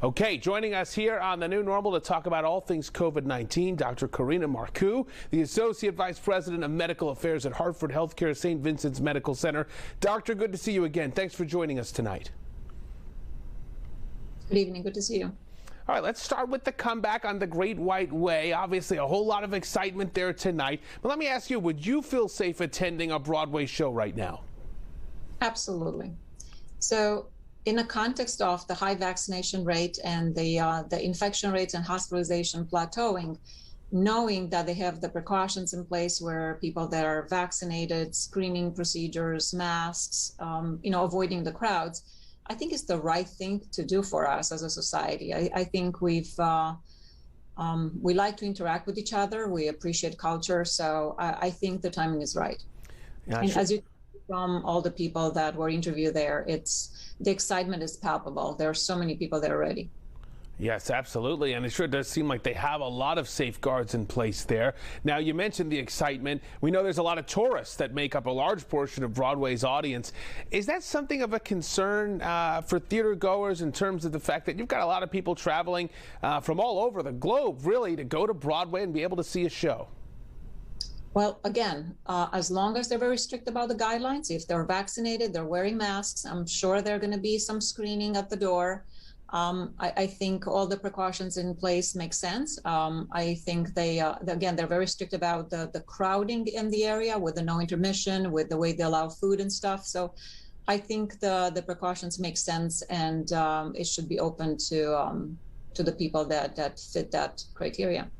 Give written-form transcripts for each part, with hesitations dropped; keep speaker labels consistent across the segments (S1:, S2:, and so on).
S1: Okay, joining us here on The New Normal to talk about all things COVID-19, Dr. Karina Marcoux, the Associate Vice President of Medical Affairs at Hartford Healthcare St. Vincent's Medical Center. Doctor, good to see you again. Thanks for joining us tonight.
S2: Good evening. Good to see you.
S1: All right, let's start with the comeback on the Great White Way. Obviously, a whole lot of excitement there tonight. But let me ask you, would you feel safe attending a Broadway show right now?
S2: Absolutely. So, in the context of the high vaccination rate and the infection rates and hospitalization plateauing, knowing that they have the precautions in place where people that are vaccinated, screening procedures, masks, avoiding the crowds, I think it's the right thing to do for us as a society. I think we like to interact with each other. We appreciate culture. So I think the timing is right.
S1: Yeah,
S2: and as you from all the people that were interviewed there, the excitement is palpable. There are so many people that are ready.
S1: Yes, absolutely. And it sure does seem like they have a lot of safeguards in place there. Now, you mentioned the excitement. We know there's a lot of tourists that make up a large portion of Broadway's audience. Is that something of a concern for theater goers in terms of the fact that you've got a lot of people traveling from all over the globe, really, to go to Broadway and be able to see a show?
S2: Well, again, as long as they're very strict about the guidelines, if they're vaccinated, they're wearing masks, I'm sure there are going to be some screening at the door. I think all the precautions in place make sense. I think again, they're very strict about the crowding in the area with the no intermission, with the way they allow food and stuff. So I think the precautions make sense, and it should be open to the people that fit that criteria.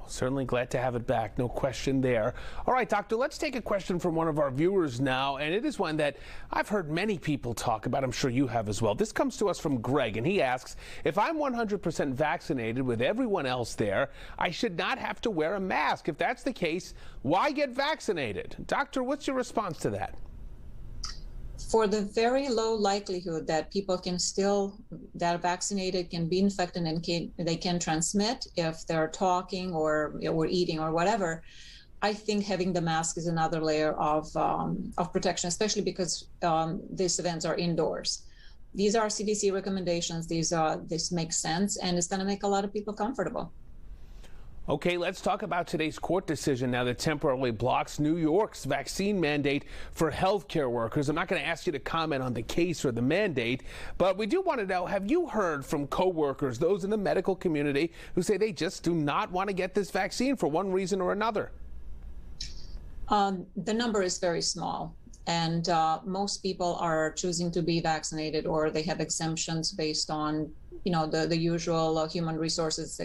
S1: Certainly glad to have it back. No question there. All right, Doctor, let's take a question from one of our viewers now, and it is one that I've heard many people talk about. I'm sure you have as well. This comes to us from Greg, and he asks, if I'm 100% vaccinated with everyone else there, I should not have to wear a mask. If that's the case, why get vaccinated? Doctor, what's your response to that?
S2: For the very low likelihood that people that are vaccinated can be infected and they can transmit if they're talking or eating or whatever, I think having the mask is another layer of protection, especially because these events are indoors. These are CDC recommendations. This makes sense, and it's going to make a lot of people comfortable.
S1: Okay, let's talk about today's court decision now that temporarily blocks New York's vaccine mandate for healthcare workers. I'm not going to ask you to comment on the case or the mandate, but we do want to know, have you heard from coworkers, those in the medical community, who say they just do not want to get this vaccine for one reason or another?
S2: The number is very small, and most people are choosing to be vaccinated, or they have exemptions based on, the usual human resources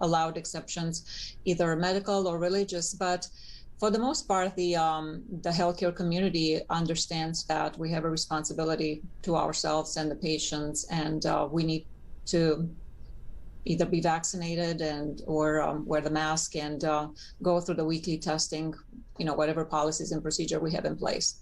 S2: allowed exceptions, either medical or religious. But for the most part, the healthcare community understands that we have a responsibility to ourselves and the patients, and we need to either be vaccinated or wear the mask and go through the weekly testing, whatever policies and procedure we have in place.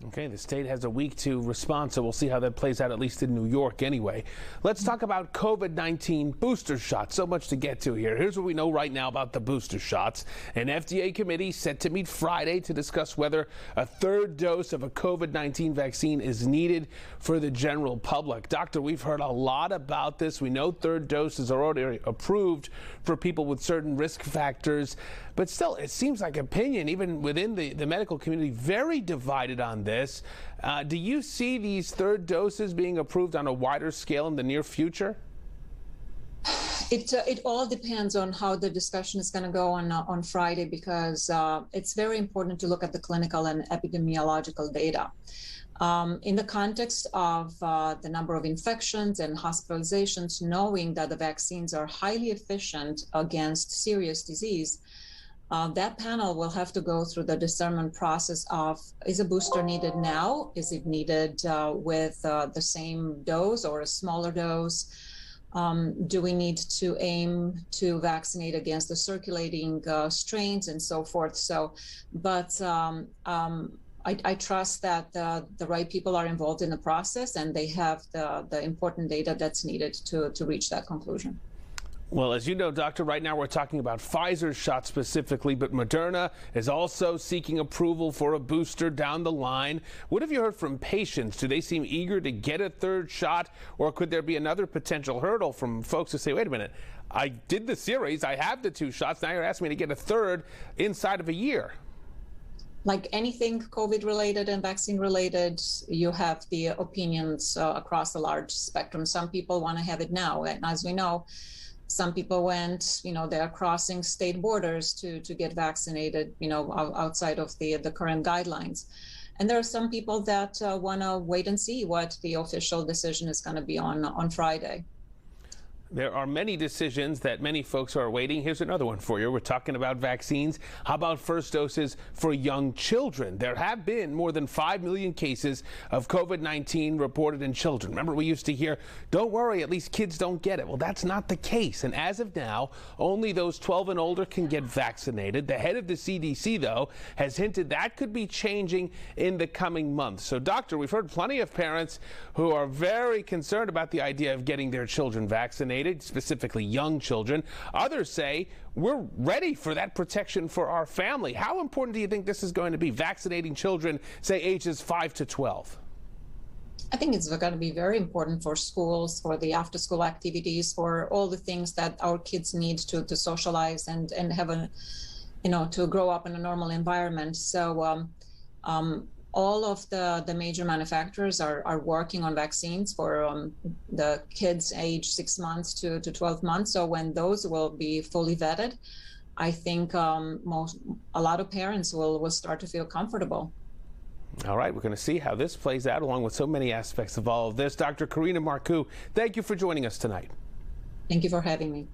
S1: Okay, the state has a week to respond, so we'll see how that plays out, at least in New York anyway. Let's talk about COVID-19 booster shots. So much to get to here. Here's what we know right now about the booster shots. An FDA committee set to meet Friday to discuss whether a third dose of a COVID-19 vaccine is needed for the general public. Doctor, we've heard a lot about this. We know third doses are already approved for people with certain risk factors, but still, it seems like opinion, even within the medical community, very divided on this. Do you see these third doses being approved on a wider scale in the near future?
S2: It all depends on how the discussion is going to go on Friday, because it's very important to look at the clinical and epidemiological data. In the context of the number of infections and hospitalizations, knowing that the vaccines are highly efficient against serious disease, that panel will have to go through the discernment process of, is a booster needed now? Is it needed with the same dose or a smaller dose? Do we need to aim to vaccinate against the circulating strains and so forth? But I trust that the right people are involved in the process, and they have the important data that's needed to reach that conclusion.
S1: Well, as you know, Doctor, right now we're talking about Pfizer's shot specifically, but Moderna is also seeking approval for a booster down the line. What have you heard from patients? Do they seem eager to get a third shot, or could there be another potential hurdle from folks who say, wait a minute, I did the series, I have the 2 shots, now you're asking me to get a third inside of a year?
S2: Like anything COVID related and vaccine related, you have the opinions across a large spectrum. Some people want to have it now, and as we know, some people went, they're crossing state borders to get vaccinated, outside of the current guidelines. And there are some people that want to wait and see what the official decision is going to be on Friday.
S1: There are many decisions that many folks are awaiting. Here's another one for you. We're talking about vaccines. How about first doses for young children? There have been more than 5 million cases of COVID-19 reported in children. Remember, we used to hear, don't worry, at least kids don't get it. Well, that's not the case. And as of now, only those 12 and older can get vaccinated. The head of the CDC, though, has hinted that could be changing in the coming months. So, doctor, we've heard plenty of parents who are very concerned about the idea of getting their children vaccinated, specifically young children. Others say we're ready for that protection for our family. How important do you think this is going to be, vaccinating children, say, ages 5 to 12?
S2: I think it's going to be very important for schools, for the after-school activities, for all the things that our kids need to socialize and have to grow up in a normal environment. So all of the major manufacturers are working on vaccines for the kids age 6 months to 12 months. So when those will be fully vetted, I think a lot of parents will start to feel comfortable.
S1: All right, we're going to see how this plays out along with so many aspects of all of this. Dr. Karina Marcoux, thank you for joining us tonight.
S2: Thank you for having me.